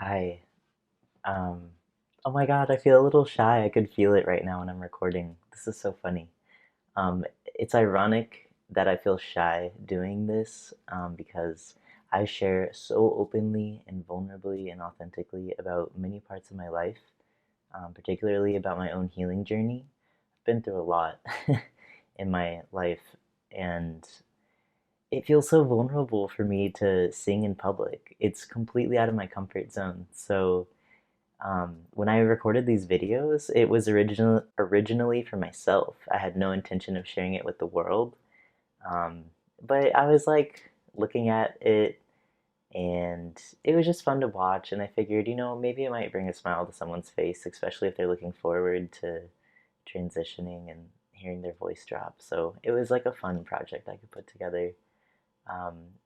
Hi. Um, oh my God, I feel a little shy. I could feel it right now when I'm recording. This is so funny. It's ironic that I feel shy doing this because I share so openly and vulnerably and authentically about many parts of my life, particularly about my own healing journey. I've been through a lot in my life, and it feels so vulnerable for me to sing in public. It's completely out of my comfort zone. So, when I recorded these videos, it was originally for myself. I had no intention of sharing it with the world. Um, but I was like looking at it and it was just fun to watch. And I figured, maybe it might bring a smile to someone's face, especially if they're looking forward to transitioning and hearing their voice drop. So it was like a fun project I could put together.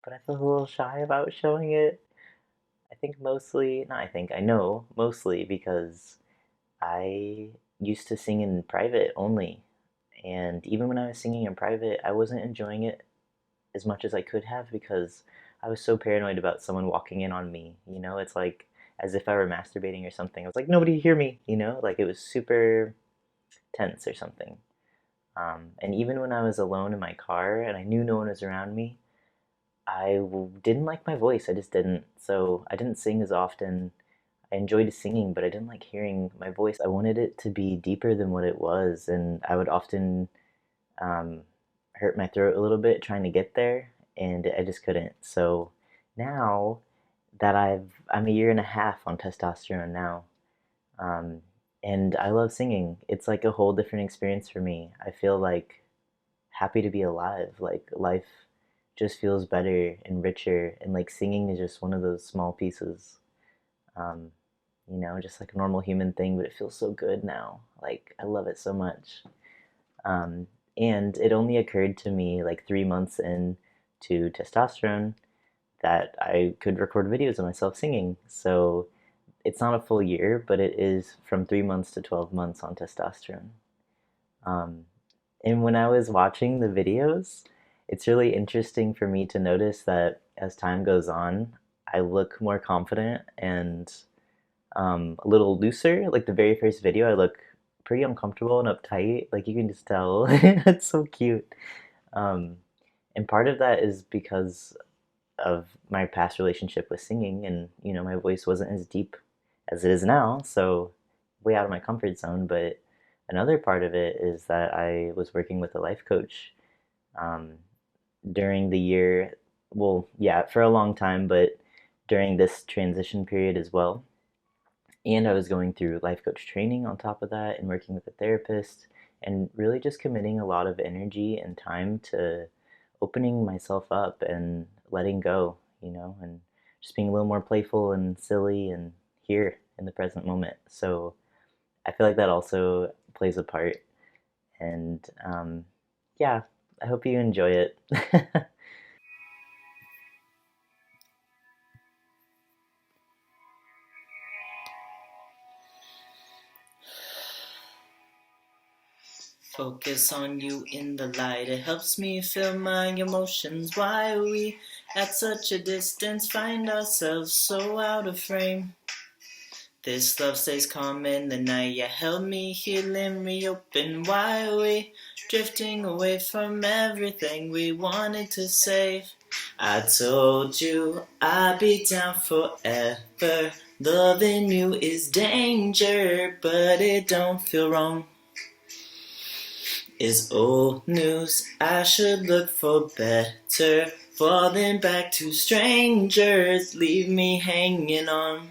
But I feel a little shy about showing it. I think mostly, not I think, I know mostly because I used to sing in private only. And even when I was singing in private, I wasn't enjoying it as much as I could have because I was so paranoid about someone walking in on me. It's like as if I were masturbating or something. I was like, nobody hear me, like it was super tense or something. And even when I was alone in my car and I knew no one was around me, didn't like my voice. I just didn't. So I didn't sing as often. I enjoyed singing, but I didn't like hearing my voice. I wanted it to be deeper than what it was, and I would often um, hurt my throat a little bit trying to get there, and I just couldn't. So now that I'm a year and a half on testosterone now, um, and I love singing. It's like a whole different experience for me. I feel like happy to be alive. Like life just feels better and richer, and like singing is just one of those small pieces. Um, just like a normal human thing, but it feels so good now. Like I love it so much. Um, and it only occurred to me like 3 months in to testosterone that I could record videos of myself singing. So it's not a full year, but it is from 3 months to 12 months on testosterone. Um, and when I was watching the videos, it's really interesting for me to notice that as time goes on, I look more confident and a little looser. Like the very first video, I look pretty uncomfortable and uptight. Like you can just tell. It's so cute. Um, and part of that is because of my past relationship with singing, and my voice wasn't as deep as it is now, so way out of my comfort zone. But another part of it is that I was working with a life coach um, during the year. Well, yeah, for a long time, but during this transition period as well. And I was going through life coach training on top of that and working with a therapist and really just committing a lot of energy and time to opening myself up and letting go, and just being a little more playful and silly and here in the present moment. So I feel like that also plays a part. And yeah, I hope you enjoy it. Focus on you in the light. It helps me feel my emotions. Why we at such a distance find ourselves so out of frame? This love stays calm in the night. You held me, heal and reopen. Why are we drifting away from everything we wanted to save? I told you I'd be down forever. Loving you is danger, but it don't feel wrong. Is old news. I should look for better. Falling back to strangers, leave me hanging on.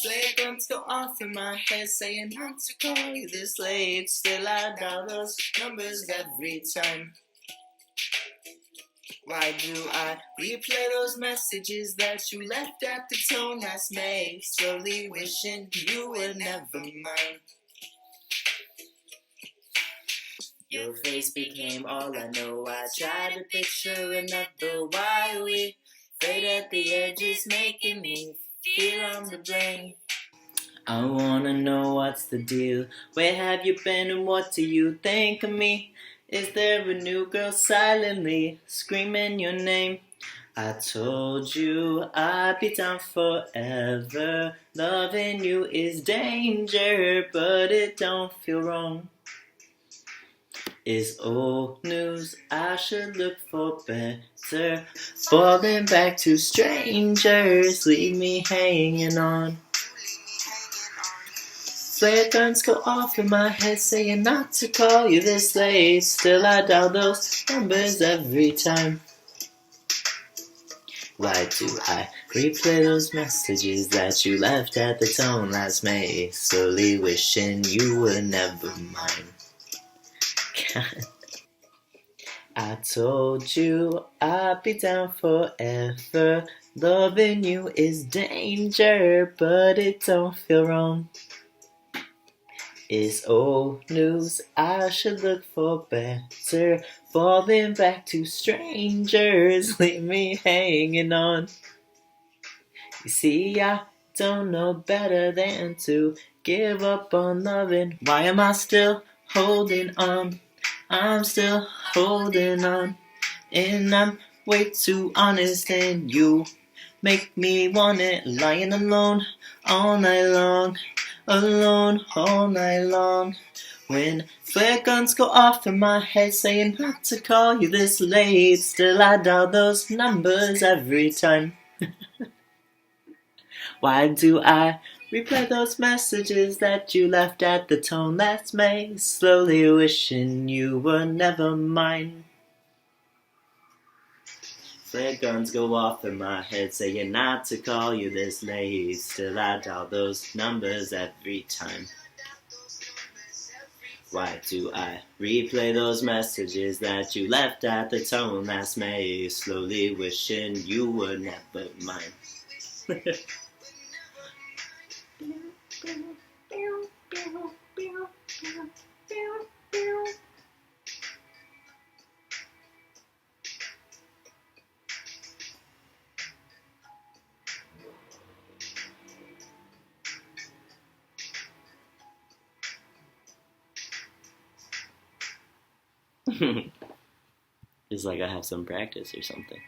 Flare guns go off in my head, saying not to call you this late. Still I dial those numbers every time. Why do I replay those messages that you left at the tone last May? Slowly wishing you were never mine. Your face became all I know. I tried to picture another. Why we fade at the edges, making me feel on the brain. I wanna know what's the deal. Where have you been and what do you think of me? Is there a new girl silently screaming your name? I told you I'd be down forever. Loving you is danger, but it don't feel wrong. It's old news, I should look for better. Falling back to strangers, leave me hanging on. Flare guns go off in my head saying not to call you this late. Still I dial those numbers every time. Why do I replay those messages that you left at the tone last May? Slowly wishing you were never mine. I told you I'd be down forever. Loving you is danger, but it don't feel wrong. It's old news, I should look for better. Falling back to strangers, leave me hanging on. You see, I don't know better than to give up on loving. Why am I still holding on? I'm still holding on. And I'm way too honest, and you make me want it. Lying alone all night long, alone all night long. When flare guns go off in my head saying not to call you this late, still I dial those numbers every time. Why do I replay those messages that you left at the tone last May? Slowly wishing you were never mine. Flare guns go off in my head saying not to call you this late. Still I dial those numbers every time. Why do I replay those messages that you left at the tone last May? Slowly wishing you were never mine. It's like I have some practice or something.